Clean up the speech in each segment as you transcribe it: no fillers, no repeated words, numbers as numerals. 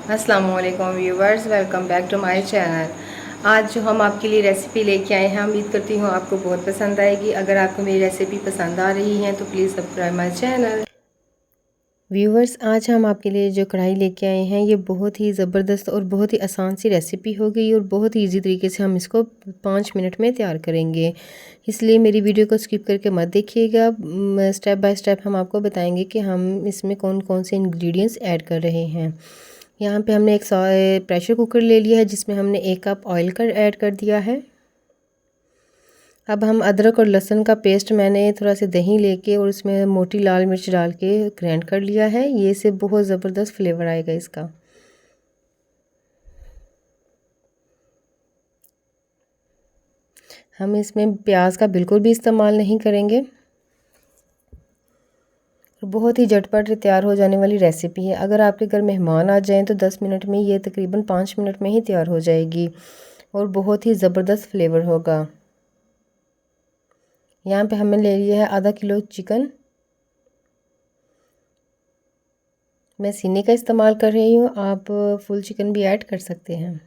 अस्सलाम वालेकुम viewers, welcome back to my channel. आज जो हम आपके लिए रेसिपी लेके आए हैं, उम्मीद करती हूँ आपको बहुत पसंद आएगी। अगर आपको मेरी रेसिपी पसंद आ रही है तो please subscribe my channel. Viewers, आज हम आपके लिए जो कढ़ाई लेके आए हैं ये बहुत ही ज़बरदस्त और बहुत ही आसान सी रेसिपी हो गई और बहुत ही ईजी तरीके से हम इसको 5 मिनट में तैयार करेंगे। इसलिए मेरी वीडियो को स्किप करके मत देखिएगा। स्टेप बाय स्टेप हम आपको बताएंगे कि हम इसमें कौन कौन से इंग्रेडिएंट्स ऐड कर रहे हैं। यहाँ पे हमने एक प्रेशर कुकर ले लिया है जिसमें हमने 1 कप ऑयल का ऐड कर दिया है। अब हम अदरक और लहसुन का पेस्ट मैंने थोड़ा सा दही लेके और उसमें मोटी लाल मिर्च डाल के ग्राइंड कर लिया है। ये से बहुत ज़बरदस्त फ्लेवर आएगा इसका। हम इसमें प्याज का बिल्कुल भी इस्तेमाल नहीं करेंगे। बहुत ही झटपट तैयार हो जाने वाली रेसिपी है। अगर आपके घर मेहमान आ जाएं तो 10 मिनट में ये तकरीबन 5 मिनट में ही तैयार हो जाएगी और बहुत ही ज़बरदस्त फ्लेवर होगा। यहाँ पे हमने ले लिया है आधा किलो चिकन। मैं सीने का इस्तेमाल कर रही हूँ, आप फुल चिकन भी ऐड कर सकते हैं।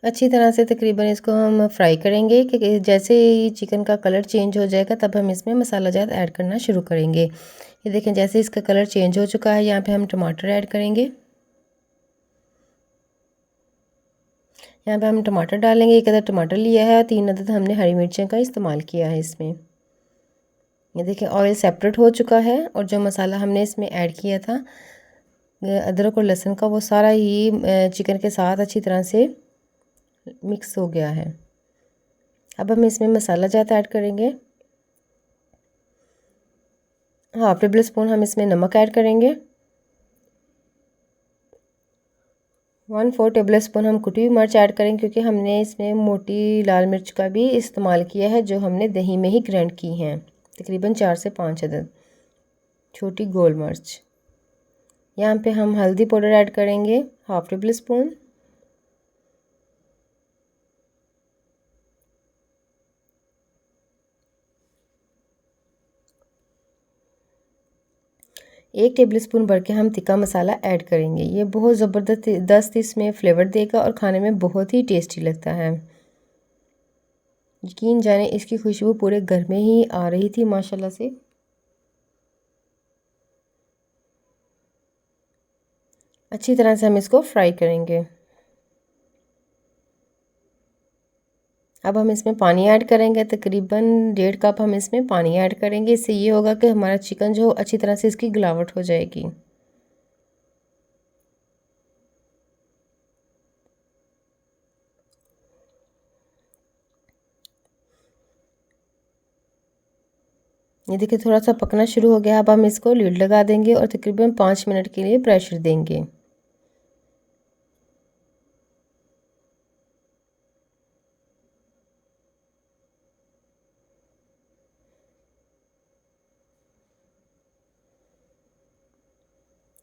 अच्छी तरह से तकरीबन इसको हम फ्राई करेंगे कि जैसे ही चिकन का कलर चेंज हो जाएगा तब हम इसमें मसाला जात ऐड करना शुरू करेंगे। ये देखें, जैसे इसका कलर चेंज हो चुका है, यहाँ पे हम टमाटर ऐड करेंगे। यहाँ पे हम टमाटर डालेंगे। 1 अदद टमाटर लिया है, 3 अदद हमने हरी मिर्चें का इस्तेमाल किया है इसमें। ये देखें, ऑयल सेपरेट हो चुका है और जो मसाला हमने इसमें ऐड किया था अदरक और लहसुन का, वो सारा ही चिकन के साथ अच्छी तरह से मिक्स हो गया है। अब हम इसमें मसाला जात ऐड करेंगे। 1/2 टेबल स्पून हम इसमें नमक ऐड करेंगे। 1/4 टेबल स्पून हम कुटी हुई मिर्च ऐड करेंगे क्योंकि हमने इसमें मोटी लाल मिर्च का भी इस्तेमाल किया है जो हमने दही में ही ग्राइंड की हैं। तकरीबन 4 से 5 अदद छोटी गोल मिर्च। यहाँ पे हम हल्दी पाउडर ऐड करेंगे 1/2 टेबल स्पून। एक टेबल स्पून भर के हम तिक्का मसाला ऐड करेंगे। ये बहुत ज़बरदस्त इसमें फ्लेवर देगा और खाने में बहुत ही टेस्टी लगता है। यकीन जाने इसकी खुशबू पूरे घर में ही आ रही थी माशाल्लाह से। अच्छी तरह से हम इसको फ्राई करेंगे। अब हम इसमें पानी ऐड करेंगे। तकरीबन 1.5 कप हम इसमें पानी ऐड करेंगे। इससे ये होगा कि हमारा चिकन जो अच्छी तरह से इसकी गिलावट हो जाएगी। ये देखिए, थोड़ा सा पकना शुरू हो गया। अब हम इसको लीड लगा देंगे और तकरीबन 5 मिनट के लिए प्रेशर देंगे।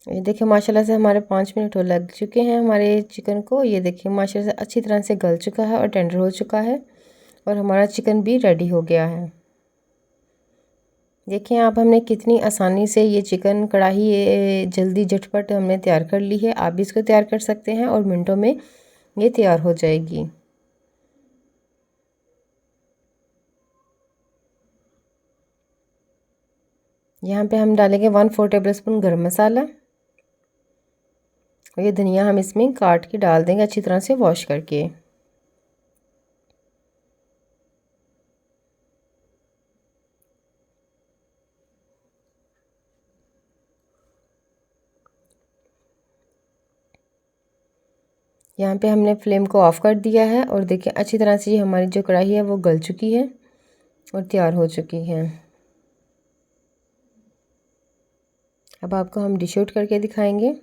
ये देखिए, माशाल्लाह से हमारे 5 मिनट हो लग चुके हैं हमारे चिकन को। ये देखिए, माशाल्लाह से अच्छी तरह से गल चुका है और टेंडर हो चुका है और हमारा चिकन भी रेडी हो गया है। देखिए आप, हमने कितनी आसानी से ये चिकन कढ़ाई जल्दी झटपट हमने तैयार कर ली है। आप भी इसको तैयार कर सकते हैं और मिनटों में ये तैयार हो जाएगी। यहाँ पे हम डालेंगे 1/4 टेबल स्पून गर्म मसाला और ये धनिया हम इसमें काट के डाल देंगे अच्छी तरह से वॉश करके। यहाँ पे हमने फ्लेम को ऑफ कर दिया है और देखिए अच्छी तरह से ये हमारी जो कढ़ाई है वो गल चुकी है और तैयार हो चुकी है। अब आपको हम डिश आउट करके दिखाएंगे।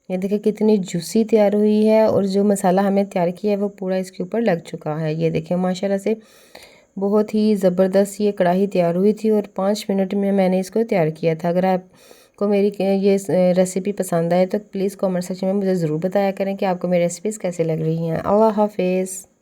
ये देखिए कितनी जूसी तैयार हुई है और जो मसाला हमें तैयार किया है वो पूरा इसके ऊपर लग चुका है। ये देखिए माशाल्लाह से बहुत ही ज़बरदस्त ये कढ़ाई तैयार हुई थी और 5 मिनट में मैंने इसको तैयार किया था। अगर आपको मेरी ये रेसिपी पसंद आए तो प्लीज़ कमेंट सेक्शन में मुझे ज़रूर बताया करें कि आपको मेरी रेसिपीज़ कैसे लग रही हैं। अल्लाह हाफिज़।